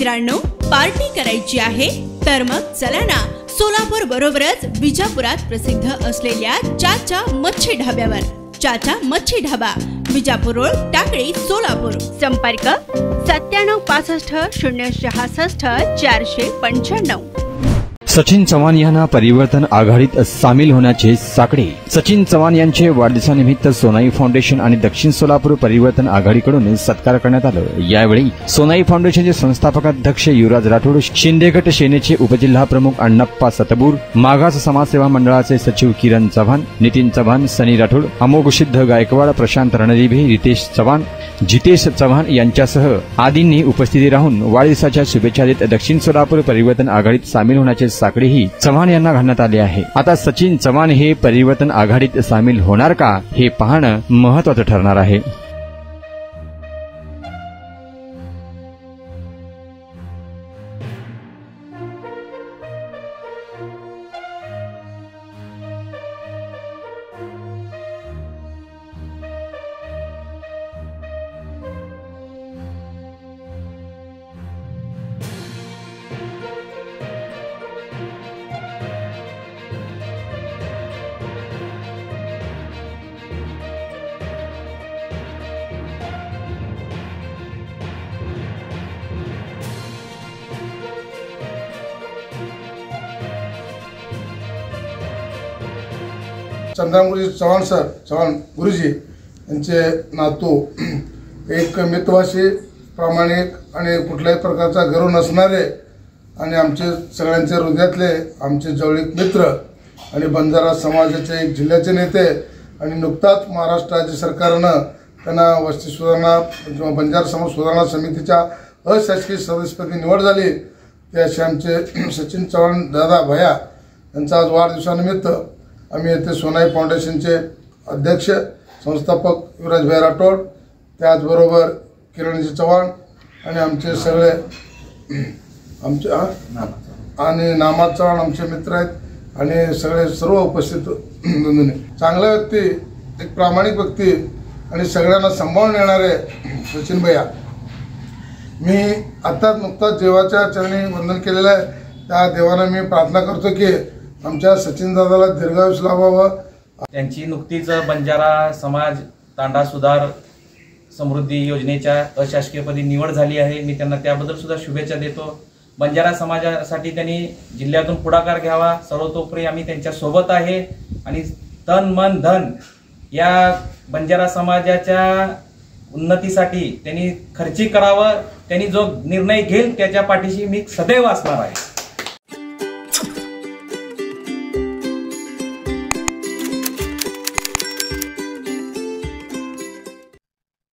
मित्रांनो, पार्टी करायची आहे तर मग चला ना, सोलापूर बरोबरच विजापुरात प्रसिद्ध असलेल्या चाचा मच्छी ढाब्यावर। चाचा मच्छी ढाबा, विजापूर रोड, टाकळी, सोलापूर। संपर्क 9765 066 495। सचिन चव्हाण यांना परिवर्तन आघाडीत सामील होण्याचे साकडे। सचिन चव्हाण यांचे वाढदिवसानिमित्त सोनाई फाउंडेशन आणि दक्षिण सोलापूर परिवर्तन आघाडीकडून सत्कार करण्यात आला। यावेळी सोनाई फाउंडेशनचे संस्थापक अध्यक्ष युवराज राठोड, शिंदेगट सेनेचे उपजिल्हा प्रमुख अण्णप्पा सतबूर, मागास समाजसेवा मंडळाचे सचिव किरण चव्हाण, नितीन चव्हाण, सनी राठोड, अमोघ सिद्ध गायकवाड, प्रशांत रणदिवे, रितेश चव्हाण, जितेश चव्हाण यांच्यासह आदींनी उपस्थिती राहून वाढदिवसाच्या शुभेच्छा देत दक्षिण सोलापूर परिवर्तन आघाडीत सामील होण्याचे साकडेही चव्हाण यांना घालण्यात आले आहे। आता सचिन चव्हाण हे परिवर्तन आघाडीत सामील होणार का, हे पाहणं महत्त्वाचं ठरणार आहे। चंद्रामुरी चव्हाण गुरुजी यांचे नातू, एक मितभाषी, प्रामाणिक आणि कुठल्याही प्रकारचा गर्व नसणारे आणि आमचे सगळ्यांचे हृदयातले आमचे जवळीक मित्र आणि बंजारा समाजाचे एक जिल्ह्याचे नेते आणि नुकताच महाराष्ट्र राज्य सरकारनं त्यांना वस्ती सुधारणा किंवा बंजारा समाज सुधारणा समितीच्या अशासकीय सदस्यपदी निवड झाली, ते असे आमचे सचिन चव्हाण दादा भैया यांचा आज वाढदिवसानिमित्त आम्ही येथे सोनाई फाउंडेशनचे अध्यक्ष संस्थापक युवराज भाई राठोड, त्याचबरोबर किरणजी चव्हाण आणि आमचे सगळे आमचे आणि नामा चव्हाण आमचे मित्र आहेत आणि सर्व उपस्थित चांगला व्यक्ती, एक प्रामाणिक व्यक्ती आणि सगळ्यांना सांभाळून येणारे सचिन भैया। मी आता नुकताच देवाच्या चरणी वंदन केलेलं आहे। त्या देवाला मी प्रार्थना करतो की आमच्या सचिन दादाला दीर्घायुष्य लाभावं। त्यांची नुकतीच बंजारा समाज तांडा सुधार समृद्धी योजनेच्या अशासकीयपदी निवड झाली आहे। मी त्यांना त्याबद्दल सुद्धा शुभेच्छा देतो। बंजारा समाजासाठी त्यांनी जिल्ह्यातून पुढाकार घ्यावा, सर्वतोपरी आम्ही त्यांच्या सोबत आहे आणि तन मन धन या बंजारा समाजाच्या उन्नतीसाठी त्यांनी खर्ची करावं। त्यांनी जो निर्णय घेईल त्याच्या पाठीशी मी सदैव असणार आहे।